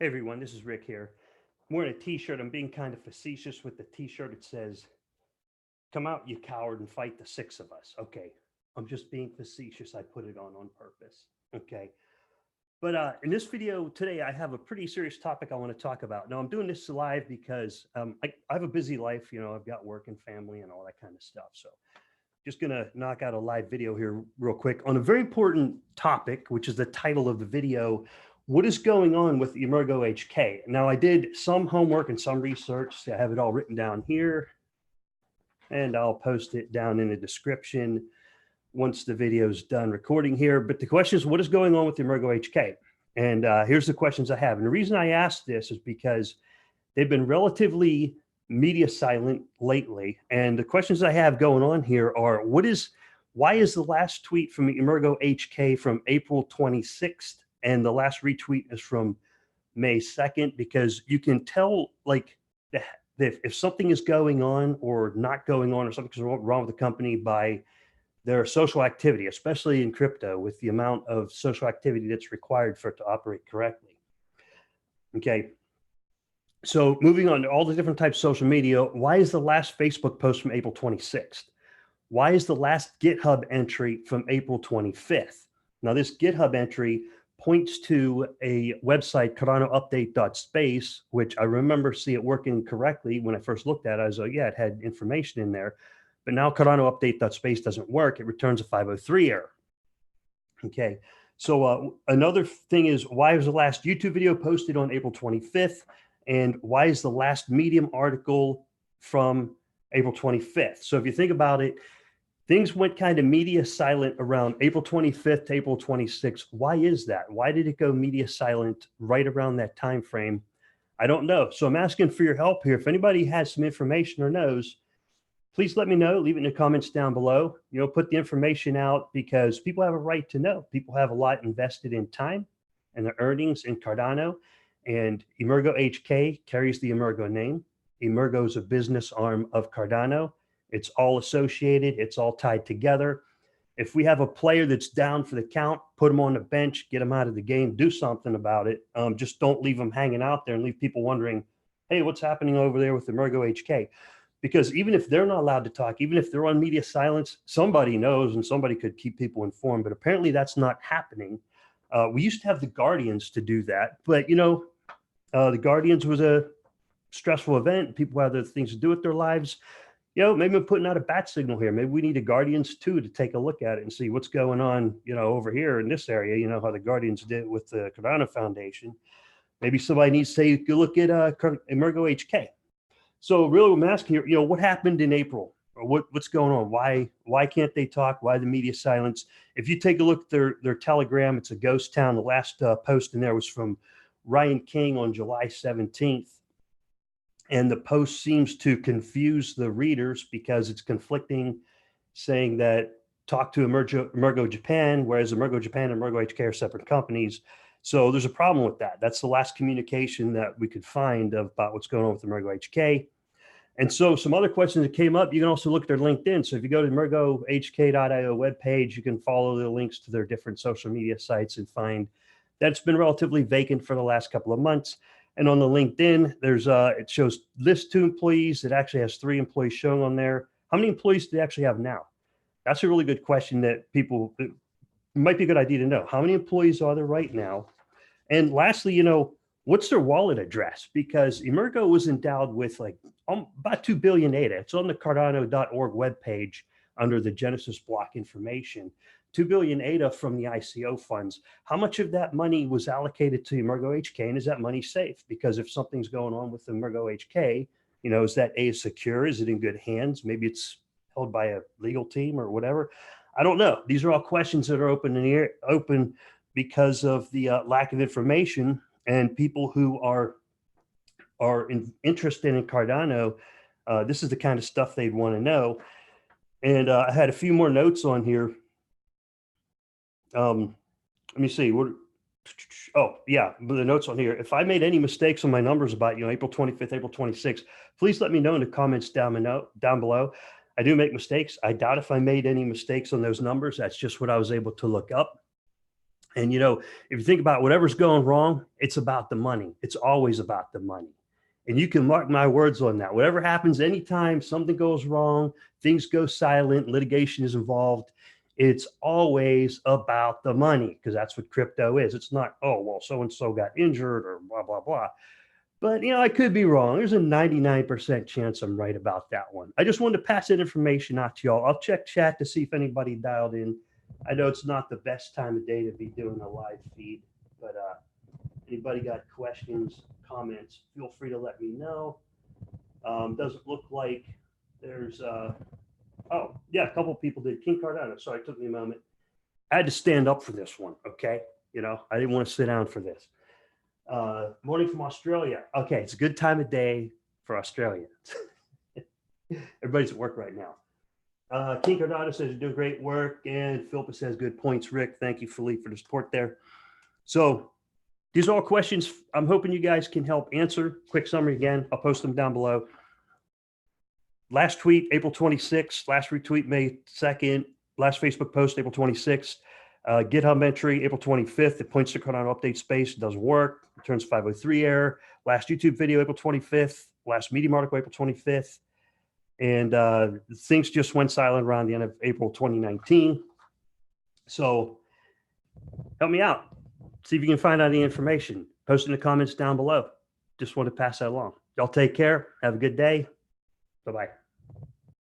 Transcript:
Hey everyone, this is Rick here. I'm wearing a t-shirt. I'm being kind of facetious with the t-shirt. It says, "Come out, you coward, and fight the six of us." Okay, I'm just being facetious. I put it on purpose. Okay. But in this video today, I have a pretty serious topic I want to talk about. Now, I'm doing this live because I have a busy life. I've got work and family and all that kind of stuff. So just going to knock out a live video here real quick on a very important topic, which is the title of the video: what is going on with Emurgo HK? Now, I did some homework and some research. So I have it all written down here, and I'll post it down in the description once the video's done recording here. But the question is, what is going on with Emurgo HK? And here's the questions I have. And the reason I asked this is because they've been relatively media silent lately. And the questions I have going on here are, why is the last tweet from Emurgo HK from April 26th? And the last retweet is from May 2nd, because you can tell like if something is going on or not going on, or something's wrong with the company by their social activity, especially in crypto, with the amount of social activity that's required for it to operate correctly. Okay. So moving on to all the different types of social media, why is the last Facebook post from April 26th? Why is the last GitHub entry from April 25th? Now, this GitHub entry points to a website, cardanoupdate.space, which I remember see it working correctly when I first looked at it. I was like, yeah, it had information in there. But now cardanoupdate.space doesn't work. It returns a 503 error. Okay. So another thing is, why was the last YouTube video posted on April 25th? And why is the last Medium article from April 25th? So if you think about it, things went kind of media silent around April 25th to April 26th. Why is that? Why did it go media silent right around that time frame? I don't know. So I'm asking for your help here. If anybody has some information or knows, please let me know. Leave it in the comments down below. Put the information out, because people have a right to know. People have a lot invested in time and their earnings in Cardano. And Emurgo HK carries the Emurgo name. Emurgo is a business arm of Cardano. It's all associated. It's all tied together. If we have a player that's down for the count, put them on the bench, get them out of the game, do something about it. Just don't leave them hanging out there and leave people wondering, hey, what's happening over there with Emurgo HK? Because even if they're not allowed to talk, even if they're on media silence, somebody knows and somebody could keep people informed. But apparently that's not happening. We used to have the Guardians to do that. But, the Guardians was a stressful event. People have other things to do with their lives. Maybe I'm putting out a bat signal here. Maybe we need a Guardians too to take a look at it and see what's going on, over here in this area. How the Guardians did with the Cardano Foundation. Maybe somebody needs to say, go look at Emurgo HK. So really, I'm asking here, what happened in April? Or what's going on? Why can't they talk? Why the media silence? If you take a look at their Telegram, it's a ghost town. The last post in there was from Ryan King on July 17th. And the post seems to confuse the readers because it's conflicting, saying that talk to Emurgo Japan, whereas Emurgo Japan and Emurgo HK are separate companies. So there's a problem with that. That's the last communication that we could find about what's going on with Emurgo HK. And so some other questions that came up, you can also look at their LinkedIn. So if you go to emurgohk.io webpage, you can follow the links to their different social media sites and find that's been relatively vacant for the last couple of months. And on the LinkedIn, there's it shows list 2 employees. It actually has 3 employees showing on there. How many employees do they actually have now? That's a really good question that it might be a good idea to know. How many employees are there right now? And lastly, what's their wallet address? Because Emurgo was endowed with like about 2 billion ADA. It's on the cardano.org webpage under the Genesis block information. 2 billion ADA from the ICO funds. How much of that money was allocated to Emurgo HK, and is that money safe? Because if something's going on with Emurgo HK, is that A, secure? Is it in good hands? Maybe it's held by a legal team or whatever. I don't know. These are all questions that are open because of the lack of information, and people who are interested in Cardano. This is the kind of stuff they'd want to know. And I had a few more notes on here. Let me see. Oh, yeah, the notes on here. If I made any mistakes on my numbers about, April 25th, April 26th, please let me know in the comments down below. I do make mistakes. I doubt if I made any mistakes on those numbers. That's just what I was able to look up. And, you know, if you think about whatever's going wrong, it's about the money. It's always about the money. And you can mark my words on that. Whatever happens, anytime something goes wrong, things go silent, litigation is involved, it's always about the money, because that's what crypto is. It's not, oh, well, so-and-so got injured or blah, blah, blah. But, you know, I could be wrong. There's a 99% chance I'm right about that one. I just wanted to pass that information out to y'all. I'll check chat to see if anybody dialed in. I know it's not the best time of day to be doing a live feed, but anybody got questions, comments, feel free to let me know. Doesn't look like there's, oh, yeah, a couple people did. King Cardano, sorry, it took me a moment. I had to stand up for this one, okay? You know, I didn't want to sit down for this. Morning from Australia. Okay, it's a good time of day for Australia. Everybody's at work right now. King Cardano says you're doing great work, and Philippa says good points, Rick. Thank you, Philippe, for the support there. So these are all questions I'm hoping you guys can help answer. Quick summary again, I'll post them down below. Last tweet, April 26th. Last retweet, May 2nd. Last Facebook post, April 26th. GitHub entry, April 25th. It points to Cardano update space. It doesn't work. Returns 503 error. Last YouTube video, April 25th. Last Medium article, April 25th. And things just went silent around the end of April 2019. So help me out. See if you can find out the information. Post in the comments down below. Just want to pass that along. Y'all take care. Have a good day. Bye-bye.